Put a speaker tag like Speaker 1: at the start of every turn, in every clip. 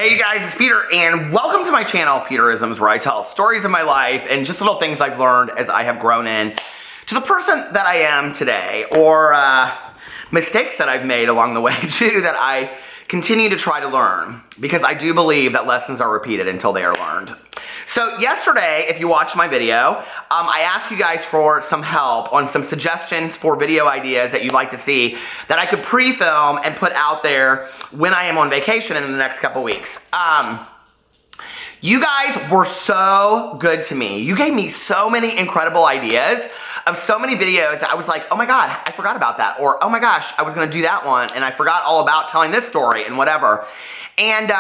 Speaker 1: Hey you guys, it's Peter, and welcome to my channel, Peterisms, where I tell stories of my life and just little things I've learned as I have grown in to the person that I am today, or mistakes that I've made along the way too that I continue to try to learn, because I do believe that lessons are repeated until they are learned. So yesterday, if you watched my video, I asked you guys for some help on some suggestions for video ideas that you'd like to see that I could pre-film and put out there when I am on vacation in the next couple weeks. You guys were so good to me. You gave me so many incredible ideas of so many videos that I was like, oh my God, I forgot about that. Or, oh my gosh, I was gonna do that one and I forgot all about telling this story and whatever. And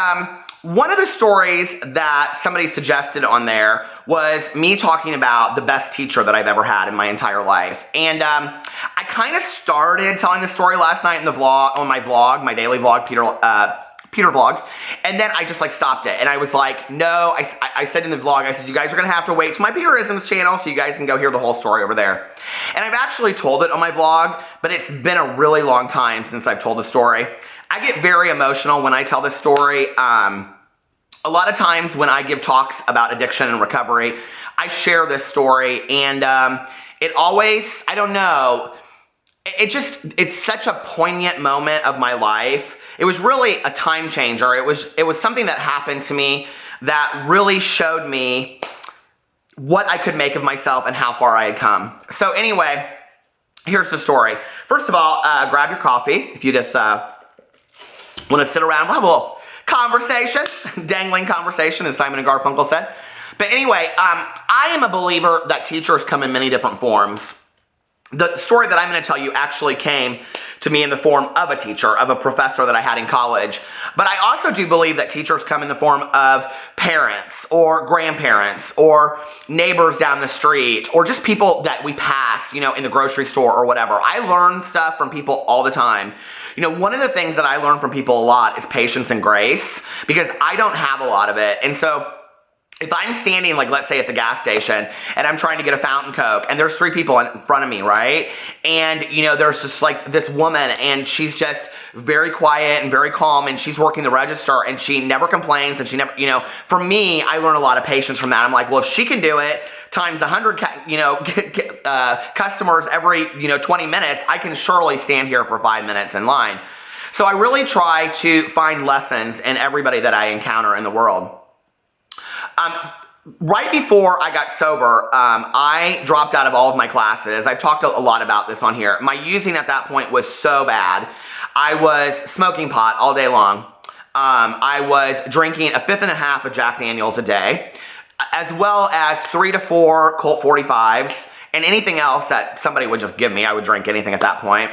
Speaker 1: one of the stories that somebody suggested on there was me talking about the best teacher that I've ever had in my entire life. And I kind of started telling the story last night in the vlog, on my vlog, my daily vlog, Peter Vlogs, and then I just like stopped it, and I was like, no, I said in the vlog, I said, you guys are gonna have to wait to my Peterisms channel so you guys can go hear the whole story over there. And I've actually told it on my vlog, but it's been a really long time since I've told the story. I get very emotional when I tell this story. A lot of times when I give talks about addiction and recovery, I share this story, and it always, I don't know, it's such a poignant moment of my life. It was really a time changer. It was something that happened to me that really showed me what I could make of myself and how far I had come. So anyway, here's the story. First of all, grab your coffee if you just want to sit around. We'll have a little conversation, dangling conversation, as Simon and Garfunkel said. But anyway, I am a believer that teachers come in many different forms. The story that I'm going to tell you actually came to me in the form of a teacher, of a professor that I had in college. But I also do believe that teachers come in the form of parents or grandparents or neighbors down the street or just people that we pass, you know, in the grocery store or whatever. I learn stuff from people all the time. You know, one of the things that I learn from people a lot is patience and grace, because I don't have a lot of it. And so if I'm standing, like, let's say at the gas station and I'm trying to get a fountain Coke and there's three people in front of me, right? And, you know, there's just like this woman and she's just very quiet and very calm and she's working the register and she never complains and she never, you know, for me, I learn a lot of patience from that. I'm like, well, if she can do it times 100, you know, customers every, you know, 20 minutes, I can surely stand here for 5 minutes in line. So I really try to find lessons in everybody that I encounter in the world. Right before I got sober, I dropped out of all of my classes. I've talked a lot about this on here. My using at that point was so bad. I was smoking pot all day long. I was drinking 1.5 fifths of Jack Daniels a day, as well as 3 to 4 Colt 45s, and anything else that somebody would just give me. I would drink anything at that point.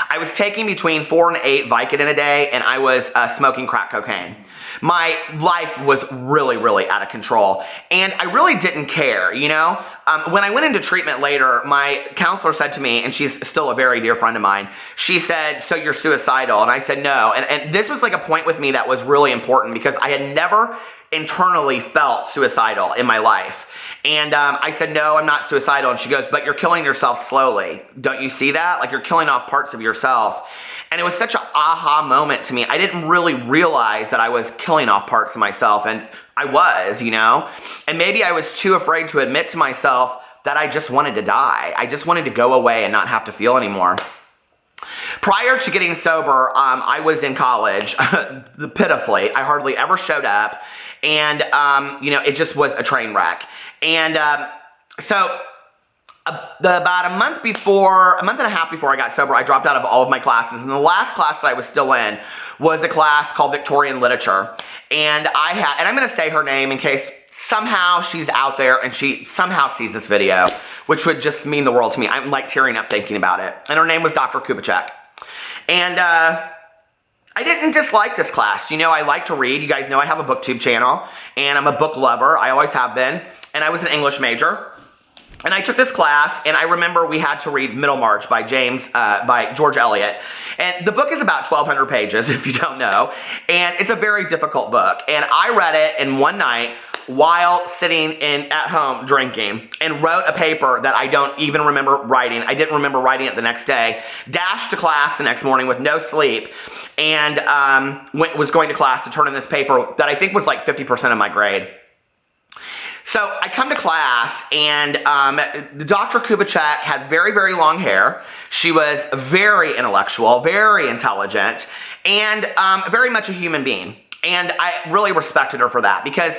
Speaker 1: I was taking between 4 and 8 Vicodin a day, and I was smoking crack cocaine. My life was really, really out of control, and I really didn't care, you know? When I went into treatment later, my counselor said to me, and she's still a very dear friend of mine, she said, so you're suicidal? And I said, no. And this was like a point with me that was really important, because I had never internally felt suicidal in my life. And I said, no, I'm not suicidal. And she goes, but you're killing yourself slowly. Don't you see that? Like, you're killing off parts of yourself. And it was such an aha moment to me. I didn't really realize that I was killing off parts of myself. And I was, you know. And maybe I was too afraid to admit to myself that I just wanted to die. I just wanted to go away and not have to feel anymore. Prior to getting sober, I was in college, pitifully. I hardly ever showed up. And, you know, it just was a train wreck. And so about a month and a half before I got sober, I dropped out of all of my classes. And the last class that I was still in was a class called Victorian Literature. And I'm going to say her name in case somehow she's out there and she somehow sees this video, which would just mean the world to me. I'm like tearing up thinking about it. And her name was Dr. Kubitschek. And I didn't dislike this class. You know, I like to read. You guys know I have a booktube channel, and I'm a book lover. I always have been. And I was an English major. And I took this class, and I remember we had to read Middlemarch by George Eliot. And the book is about 1,200 pages, if you don't know. And it's a very difficult book. And I read it in one night, while sitting at home drinking and wrote a paper that I don't even remember writing. I didn't remember writing it the next day. Dashed to class the next morning with no sleep and was going to class to turn in this paper that I think was like 50% of my grade. So I come to class, and Dr. Kubitschek had very, very long hair. She was very intellectual, very intelligent, and very much a human being. And I really respected her for that because,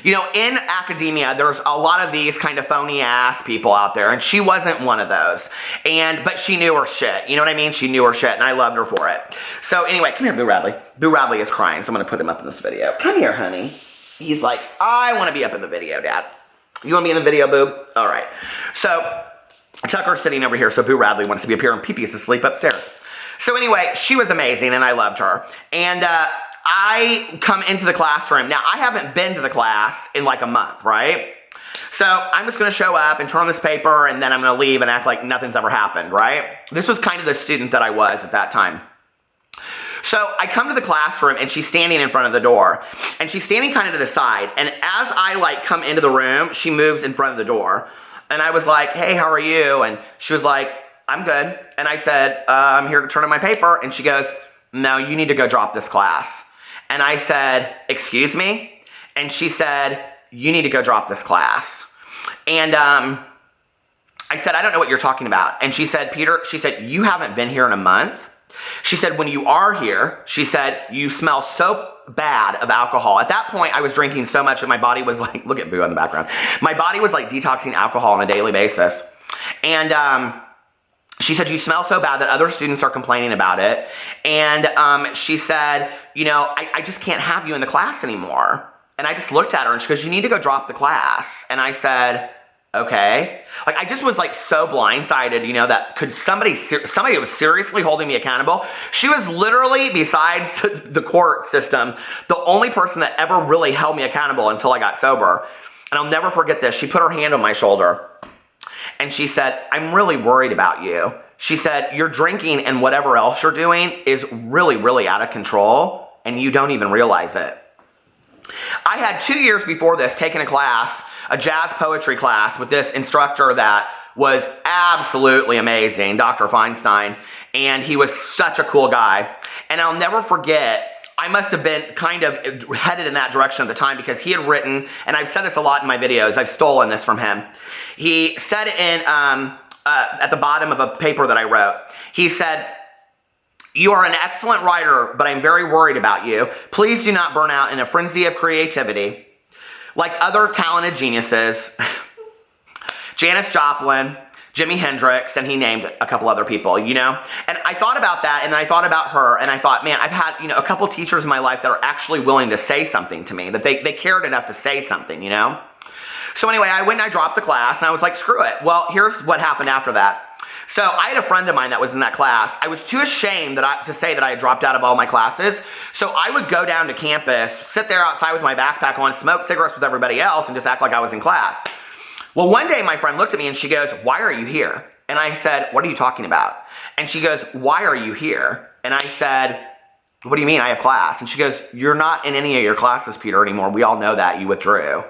Speaker 1: you know, in academia, there's a lot of these kind of phony-ass people out there, and she wasn't one of those. But she knew her shit. You know what I mean? She knew her shit, and I loved her for it. So anyway, come here, Boo Radley. Boo Radley is crying, so I'm going to put him up in this video. Come here, honey. He's like, I want to be up in the video, Dad. You want to be in the video, Boob? All right. So Tucker's sitting over here, so Boo Radley wants to be up here, and Pee-Pee's asleep upstairs. So anyway, she was amazing, and I loved her. And I come into the classroom. Now, I haven't been to the class in like a month, right? So I'm just going to show up and turn on this paper, and then I'm going to leave and act like nothing's ever happened, right? This was kind of the student that I was at that time. So I come to the classroom, and she's standing in front of the door, and she's standing kind of to the side, and as I like come into the room, she moves in front of the door, and I was like, hey, how are you? And she was like, I'm good. And I said, I'm here to turn in my paper, and she goes, no, you need to go drop this class. And I said, excuse me? And she said, you need to go drop this class. And I said, I don't know what you're talking about. And she said, Peter, she said, you haven't been here in a month? She said, when you are here, she said, you smell so bad of alcohol. At that point, I was drinking so much that my body was like, look at Boo in the background. My body was like detoxing alcohol on a daily basis. And she said, you smell so bad that other students are complaining about it. And she said, you know, I just can't have you in the class anymore. And I just looked at her and she goes, you need to go drop the class. And I said, okay. Like, I just was like so blindsided, you know, that could somebody was seriously holding me accountable. She was literally, besides the court system, the only person that ever really held me accountable until I got sober. And I'll never forget this. She put her hand on my shoulder and she said, I'm really worried about you. She said, your drinking and whatever else you're doing is really, really out of control and you don't even realize it. I had 2 years before this taken a class, a jazz poetry class with this instructor that was absolutely amazing, Dr. Feinstein, and he was such a cool guy. And I'll never forget, I must have been kind of headed in that direction at the time because he had written, and I've said this a lot in my videos, I've stolen this from him. He said in at the bottom of a paper that I wrote, he said, you are an excellent writer, but I'm very worried about you. Please do not burn out in a frenzy of creativity. Like other talented geniuses, Janis Joplin, Jimi Hendrix, and he named a couple other people, you know? And I thought about that, and then I thought about her, and I thought, man, I've had, you know, a couple teachers in my life that are actually willing to say something to me, that they cared enough to say something, you know? So anyway, I went and I dropped the class, and I was like, screw it. Well, here's what happened after that. So I had a friend of mine that was in that class. I was too ashamed to say that I had dropped out of all my classes. So I would go down to campus, sit there outside with my backpack on, smoke cigarettes with everybody else, and just act like I was in class. Well, one day my friend looked at me and she goes, why are you here? And I said, what are you talking about? And she goes, why are you here? And I said, what do you mean I have class? And she goes, you're not in any of your classes, Peter, anymore. We all know that. You withdrew.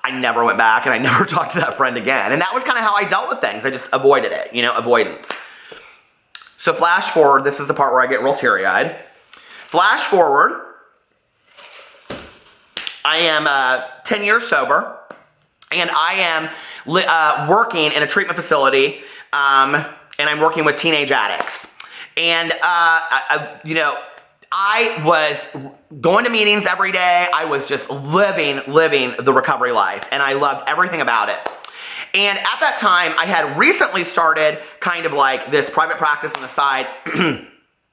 Speaker 1: I never went back and I never talked to that friend again. And that was kind of how I dealt with things. I just avoided it, you know, avoidance. So flash forward, this is the part where I get real teary-eyed. Flash forward, I am 10 years sober and I am working in a treatment facility and I'm working with teenage addicts. And, you know, I was going to meetings every day. I was just living the recovery life, and I loved everything about it. And at that time, I had recently started kind of like this private practice on the side.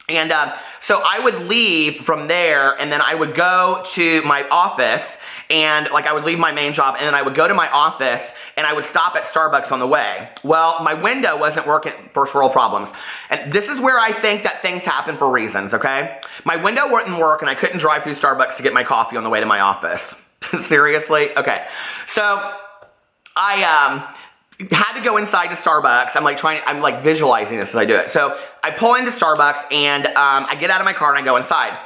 Speaker 1: And so I would leave from there, and then I would go to my office, and like I would leave my main job, and then I would go to my office, and I would stop at Starbucks on the way. Well, my window wasn't working, first world problems. And this is where I think that things happen for reasons, okay? My window wouldn't work, and I couldn't drive through Starbucks to get my coffee on the way to my office. Seriously? Okay. So I had to go inside to Starbucks. I'm like visualizing this as I do it. So I pull into Starbucks and I get out of my car and I go inside.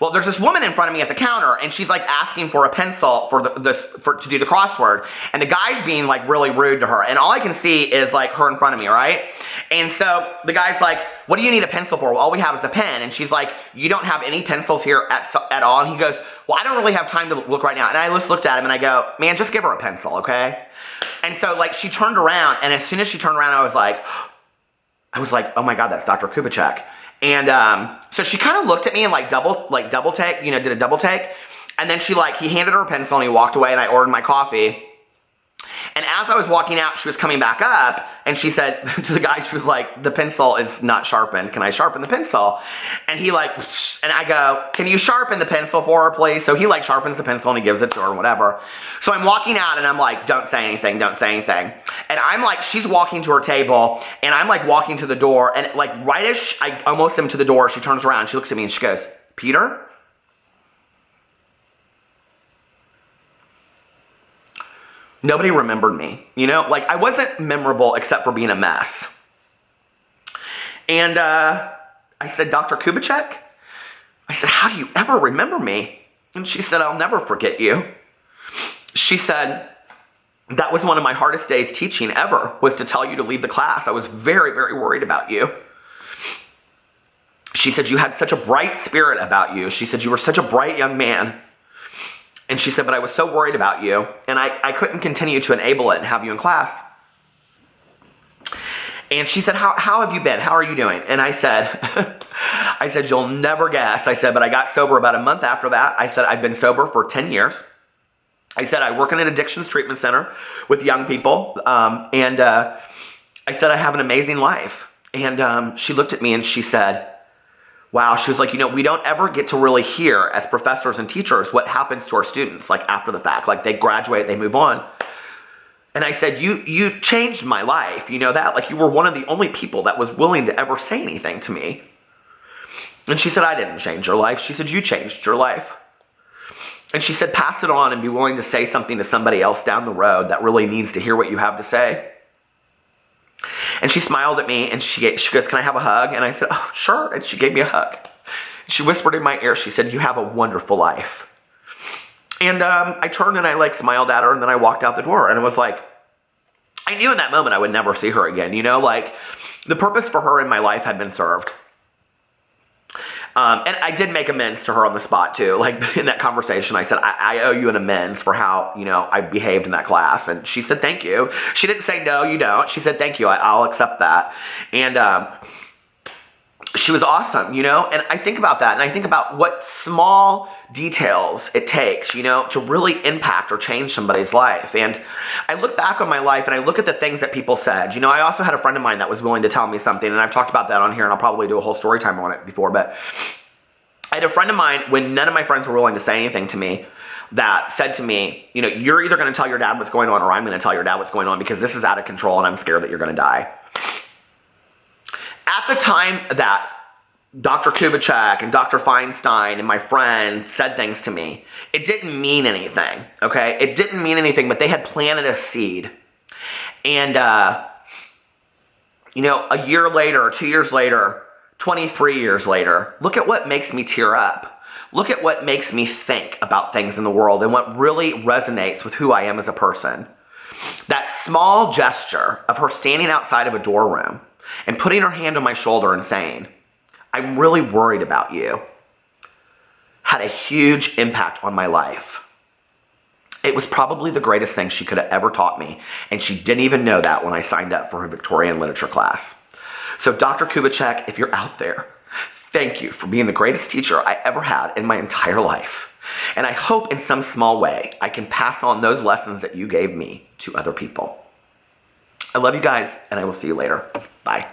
Speaker 1: Well, there's this woman in front of me at the counter, and she's like asking for a pencil to do the crossword, and the guy's being like really rude to her, and all I can see is like her in front of me, right? And so the guy's like, what do you need a pencil for? Well, all we have is a pen. And she's like, you don't have any pencils here at all? And he goes, well, I don't really have time to look right now. And I just looked at him and I go, man, just give her a pencil, okay? And so like she turned around, and as soon as she turned around, I was like, oh my God, that's Dr. Kubitschek. And so she kind of looked at me and like double take, did a double take. And then he handed her a pencil and he walked away, and I ordered my coffee. And as I was walking out, she was coming back up, and she said to the guy, she was like, the pencil is not sharpened. Can I sharpen the pencil? And he and I go, can you sharpen the pencil for her, please? So he like sharpens the pencil and he gives it to her and whatever. So I'm walking out and I'm like, don't say anything, don't say anything. And I'm like, she's walking to her table, and I'm like walking to the door, and like right as I almost am to the door, she turns around, she looks at me and she goes, Peter? Nobody remembered me, like I wasn't memorable except for being a mess. And I said, Dr. Kubitschek? I said, how do you ever remember me? And she said, I'll never forget you. She said, that was one of my hardest days teaching ever, was to tell you to leave the class. I was very, very worried about you. She said, you had such a bright spirit about you. She said, you were such a bright young man. And she said, but I was so worried about you, and I couldn't continue to enable it and have you in class. And she said, how have you been? How are you doing? And I said, you'll never guess. I said, but I got sober about a month after that. I said, I've been sober for 10 years. I said, I work in an addictions treatment center with young people. And I said, I have an amazing life. And she looked at me and she said, wow, she was like, we don't ever get to really hear as professors and teachers what happens to our students, like after the fact, like they graduate, they move on. And I said, you changed my life, that? Like you were one of the only people that was willing to ever say anything to me. And she said, I didn't change your life. She said, you changed your life. And she said, pass it on and be willing to say something to somebody else down the road that really needs to hear what you have to say. And she smiled at me and she goes, can I have a hug? And I said, oh, sure. And she gave me a hug. She whispered in my ear, she said, you have a wonderful life. And I turned and I like smiled at her, and then I walked out the door, and it was like, I knew in that moment I would never see her again. Like the purpose for her in my life had been served. And I did make amends to her on the spot too. Like in that conversation, I said, I owe you an amends for how, I behaved in that class. And she said, thank you. She didn't say, no, you don't. She said, thank you. I'll accept that. And she was awesome, and I think about that, and I think about what small details it takes, to really impact or change somebody's life. And I look back on my life and I look at the things that people said. I also had a friend of mine that was willing to tell me something, and I've talked about that on here, and I'll probably do a whole story time on it before, but I had a friend of mine, when none of my friends were willing to say anything to me, that said to me, you're either going to tell your dad what's going on, or I'm going to tell your dad what's going on, because this is out of control and I'm scared that you're going to die. At the time that Dr. Kubitschek and Dr. Feinstein and my friend said things to me, it didn't mean anything, okay? It didn't mean anything, but they had planted a seed. And, a year later, 2 years later, 23 years later, look at what makes me tear up. Look at what makes me think about things in the world and what really resonates with who I am as a person. That small gesture of her standing outside of a door room and putting her hand on my shoulder and saying, I'm really worried about you, had a huge impact on my life. It was probably the greatest thing she could have ever taught me, and she didn't even know that when I signed up for her Victorian literature class. So Dr. Kubitschek, if you're out there, thank you for being the greatest teacher I ever had in my entire life. And I hope in some small way I can pass on those lessons that you gave me to other people. I love you guys, and I will see you later. Bye.